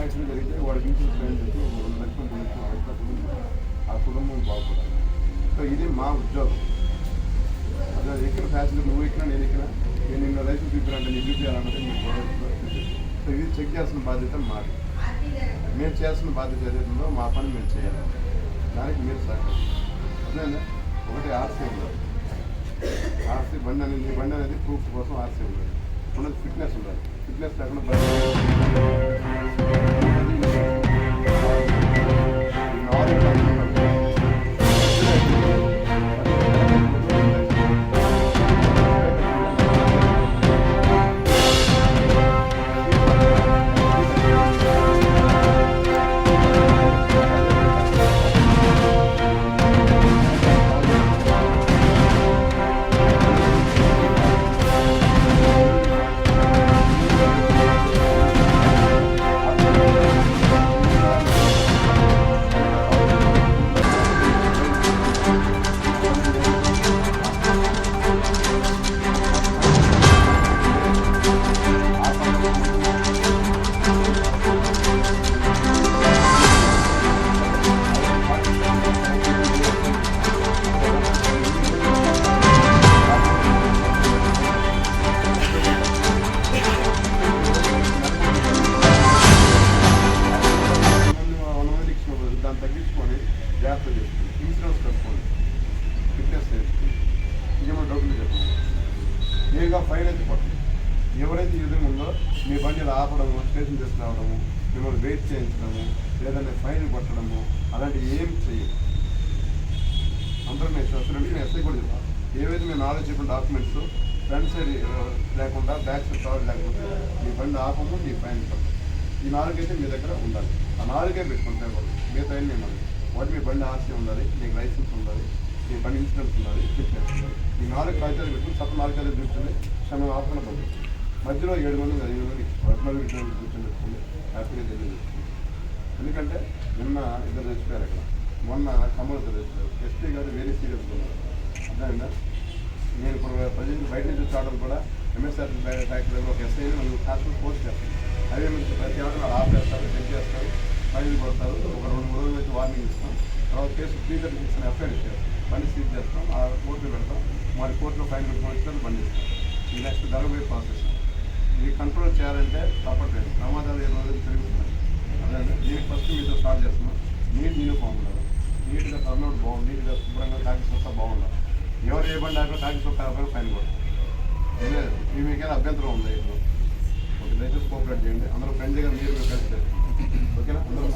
Accident జరిగితే వాడికి insurance claim చేసి 2 లక్షలు 3 లక్షలు ఆ కుటుంబం బాగుపడాలి. సో ఇది మా ఉద్యోగం. అదే ఎక్కడ ఫ్యాసిలిటీ నువ్వు ఎక్కినా నేను ఎక్కినా నేను నిన్న లైసెన్స్ చూపించాలంటే నేను చూపించాలన్నది మీకు గొడవ. సో ఇది చెక్ చేయాల్సిన బాధ్యత మాది. మేము చేయాల్సిన బాధ్యత ఏదైతుందో మా పని మేము చేయాలి. దానికి మీరు సహకరించాలి. అదేనా ఒకటి ఆర్సీ ఉండాలి. ఆర్సీ బండి అనేది ప్రూఫ్ కోసం ఆర్సీ ఉండాలి. ఉన్నది ఫిట్నెస్ ఉండాలి. ఫిట్నెస్ లేకుండా తగ్గించుకొని జాగ్రత్త చేసుకోండి. ఇన్సూరెన్స్ కట్టుకోండి. ఫిట్నెస్ చేసుకోండి. ఇంకేమో డబ్బులు చెప్పండి. ఏగా ఫైన్ అయితే పట్టండి. ఎవరైతే ఈ విధంగా ఉందో మీ బండిని ఆపడము, స్టేషన్ తీసుకురావడము, మిమ్మల్ని వెయిట్ చేయించడము, లేదంటే ఫైన్ పట్టడము అలాంటివి ఏం చెయ్యదు. అందరూ నేను అసలు ఎస్ఐ కూడా చెప్తాను. ఏవైతే మేము నాలెడ్జ్ చెప్పిన డాక్యుమెంట్స్ ఫ్రంట్ సైడ్ లేకుండా బ్యాక్ సైడ్ కవర్ లేకపోతే మీ బండి ఆపము, మీ ఫైన్ పట్టము. ఈ 4 అయితే మీ దగ్గర ఉండాలి. ఆ 4 పెట్టుకుంటే మిగతా నేను వాటి మీ బండి ఆర్సీ ఉండాలి, మీకు లైసెన్స్ ఉండాలి, మీ బండి ఇన్సూరెన్స్ ఉండాలి, ఫిట్నెస్ ఉండాలి. ఈ 4 కాగితాలు పెట్టుకుని తప్ప 4 కాగితాలు చూస్తుంది క్షణం ఆపకుండా పంపిస్తుంది. మధ్యలో 7 మంది 5 మంది పర్సనల్ కూర్చొని పెట్టుకుంది హ్యాపీగా తెలియజేస్తుంది. ఎందుకంటే నిన్న ఇద్దరు తెచ్చిపోయారు. అక్కడ మొన్న కమ్మలు తెచ్చిపోయారు. ఎస్పీ గారు వెరీ సీరియస్గా ఉన్నారు. అర్థమైందా? నేను ఇప్పుడు ప్రజెంట్ బయట నుంచి వచ్చాడడం కూడా ఎంఎస్ఆర్ ఫ్యాక్టరీలో ఒక ఎస్ఐని మనం కాస్త పోస్ట్ చేస్తాం. అదే నుంచి ప్రతి ఒక్కరు ఆపేస్తారు, చెక్ చేస్తారు, ఫైన్ కొడతారు. ఒక 2-3 రోజుల నుంచి వార్నింగ్ ఇస్తాం. తర్వాత కేసు ప్లీజర్ ఇచ్చిన ఎఫ్ఐఆర్ ఇచ్చారు. బండి సీజ్ చేస్తాం, ఆ కోర్టులో పెడతాం. మరి కోర్టులో ఫైన్ పెట్టుకొని బండి ఇస్తాం. ఈ నెక్స్ట్ ధరపోయే ప్రాసెస్. ఇది కంట్రోల్ చేయాలంటే తప్పట్లేదు. ప్రమాదాలు 7 రోజులు పెరుగుతున్నాయి. అదే దీనికి ఫస్ట్ మీతో స్టార్ట్ చేస్తున్నాం. నీట్ యూనిఫామ్ ఉండాలి. నీట్గా టర్న్అవుట్ బాగుంది, నీట్గా శుభ్రంగా కాకి సొత్తా బాగుండాలి. ఎవరు ఏ బండి ఆపో కాకి సొత్తా ఆపో ఫైన్ కొడతాం. లేదు మీకేనా అభ్యంతరం ఉంది ఇప్పుడు దయచేసి కోఆపరేట్ చేయండి. అందరూ ఫ్రెండ్లీగా మీరు కలిసి ఓకేనా? అందరూ